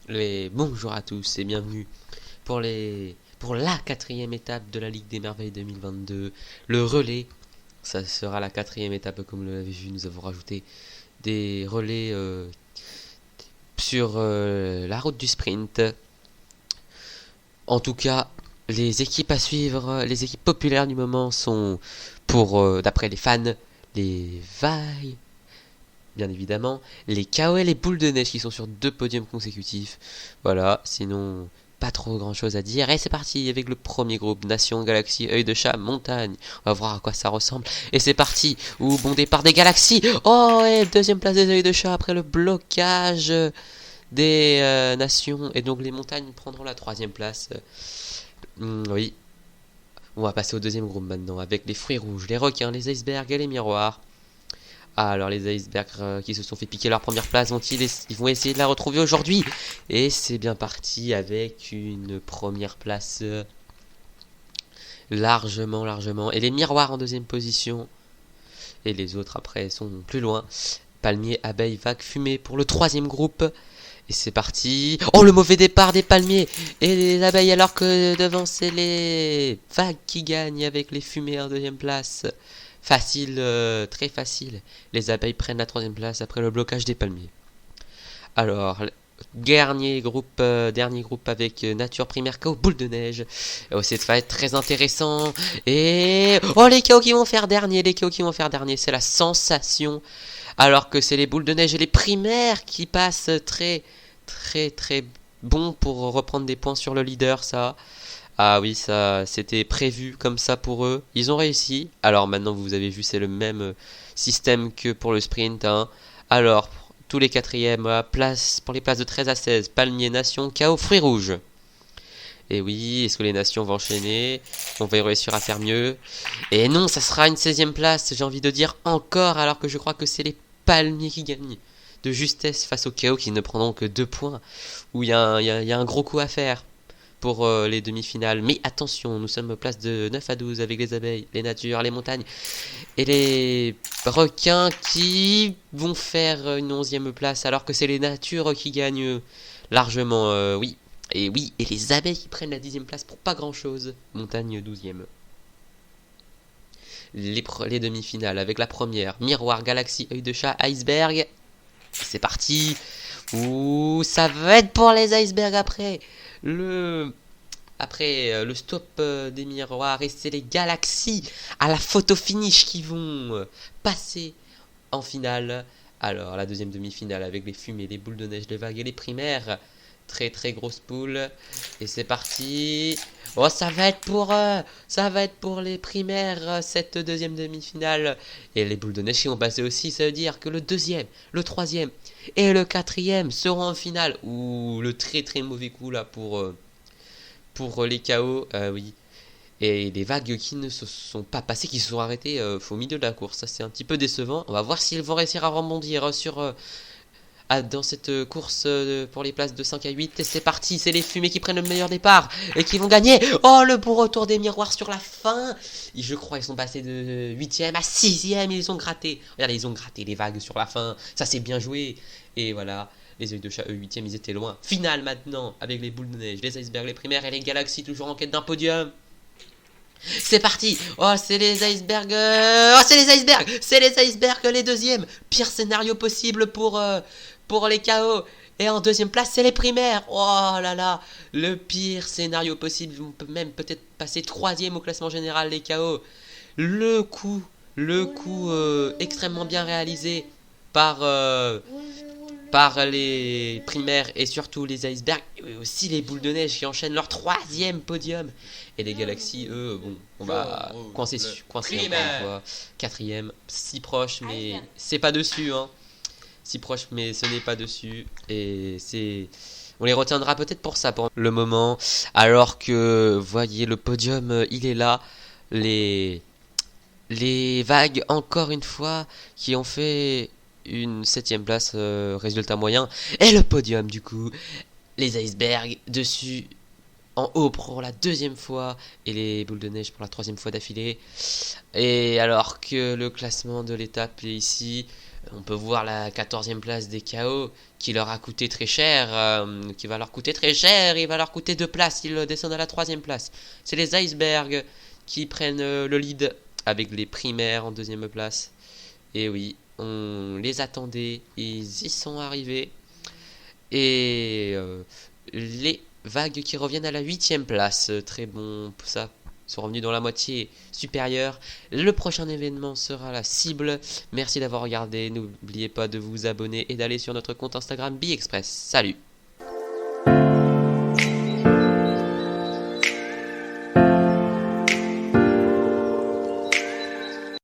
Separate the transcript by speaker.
Speaker 1: Bonjour à tous et bienvenue pour la quatrième étape de la Ligue des Merveilles 2022. Le relais, ça sera la quatrième étape comme vous l'avez vu. Nous avons rajouté des relais sur la route du sprint. En tout cas, les équipes à suivre, les équipes populaires du moment sont d'après les fans, les vagues, bien évidemment, les KO et les boules de neige qui sont sur 2 podiums consécutifs. Voilà, sinon pas trop grand chose à dire. Et c'est parti avec le premier groupe, Nation, Galaxie, Œil de Chat, Montagne. On va voir à quoi ça ressemble. Et c'est parti, bon départ des Galaxies. Oh, et deuxième place des Œils de Chat après le blocage des Nations. Et donc les Montagnes prendront la troisième place. Oui, on va passer au deuxième groupe maintenant avec les fruits rouges, les requins, les icebergs et les miroirs. Ah, alors les icebergs qui se sont fait piquer leur première place, ils vont essayer de la retrouver aujourd'hui. Et c'est bien parti avec une première place largement. Et les miroirs en deuxième position. Et les autres après sont plus loin. Palmiers, abeilles, vagues, fumée pour le troisième groupe. Et c'est parti. Oh, le mauvais départ des palmiers et les abeilles, alors que devant c'est les vagues qui gagnent avec les fumées en deuxième place. Facile, très facile. Les abeilles prennent la troisième place après le blocage des palmiers. Alors, dernier groupe avec nature primaire KO, boule de neige. Oh, ça va être très intéressant. Et oh, les KO qui vont faire dernier, c'est la sensation. Alors que c'est les boules de neige et les primaires qui passent très bon pour reprendre des points sur le leader, ça. Ah oui, ça c'était prévu comme ça pour eux. Ils ont réussi. Alors maintenant, vous avez vu, c'est le même système que pour le sprint, hein. Alors, tous les quatrièmes, pour les places de 13 à 16, Palmier, Nation, KO, Fruits Rouges. Et oui, est-ce que les nations vont enchaîner? On va y réussir à faire mieux. Et non, ça sera une 16e place, j'ai envie de dire encore, alors que je crois que c'est les palmiers qui gagnent. De justesse face au chaos qui ne prendront que 2 points. Où il y, a un gros coup à faire pour les demi-finales. Mais attention, nous sommes aux places de 9 à 12 avec les abeilles, les natures, les montagnes. Et les requins qui vont faire une 11e place, alors que c'est les natures qui gagnent largement, oui. Et oui, et les abeilles qui prennent la 10e place pour pas grand chose. Montagne 12e. Les demi-finales avec la première. Miroir, Galaxie, Œil de Chat, Iceberg. C'est parti. Ouh, ça va être pour les icebergs après. Le stop des miroirs. Et c'est les Galaxies à la photo finish qui vont passer en finale. Alors, la deuxième demi-finale avec les fumées, les boules de neige, les vagues et les primaires. Très grosse poule. Et c'est parti. Oh, ça va être pour les primaires, cette deuxième demi-finale. Et les boules de neige qui vont passer aussi, ça veut dire que le deuxième, le troisième et le quatrième seront en finale. Ouh, le très mauvais coup là pour les KO, oui. Et les vagues qui ne se sont pas passées, qui se sont arrêtées au milieu de la course. Ça, c'est un petit peu décevant. On va voir s'ils vont réussir à rebondir dans cette course pour les places de 5 à 8. Et c'est parti, c'est les fumées qui prennent le meilleur départ et qui vont gagner. Oh, le beau retour des miroirs sur la fin. Je crois ils sont passés de 8e à 6e. Ils ont gratté. Regardez, ils ont gratté les vagues sur la fin. Ça, c'est bien joué. Et voilà. Les œils de chat, eux, 8e, ils étaient loin. Finale maintenant, avec les boules de neige, les icebergs, les primaires et les galaxies, toujours en quête d'un podium. C'est parti. Oh, c'est les icebergs. Oh, c'est les icebergs. C'est les icebergs, les deuxièmes. Pire scénario possible pour les KO. Et en deuxième place, c'est les primaires. Oh là là. Le pire scénario possible. On peut même peut-être passer troisième au classement général, les KO. Le coup, le coup extrêmement bien réalisé par, euh, par les primaires et surtout les icebergs. Et aussi les boules de neige qui enchaînent leur troisième podium. Et les galaxies, eux, bon, on va coincer encore une fois. Quatrième, si proche, mais c'est pas dessus, hein. Si proche, mais ce n'est pas dessus. Et c'est... On les retiendra peut-être pour ça, pour le moment. Alors que, voyez, le podium, il est là. Les vagues, encore une fois, qui ont fait une 7e place, résultat moyen. Et le podium, du coup. Les icebergs, dessus, en haut pour la deuxième fois et les boules de neige pour la troisième fois d'affilée. Et alors que le classement de l'étape est ici, On peut voir la 14e place des KO qui leur a coûté très cher, qui va leur coûter très cher, il va leur coûter 2 places, ils descendent à la 3e place. C'est les Icebergs qui prennent le lead avec les primaires en 2e place. Et oui, on les attendait, ils y sont arrivés. Et les vagues qui reviennent à la 8e place, très bon, ça, ils sont revenus dans la moitié supérieure. Le prochain événement sera la cible. Merci d'avoir regardé, n'oubliez pas de vous abonner et d'aller sur notre compte Instagram BeExpress. Salut!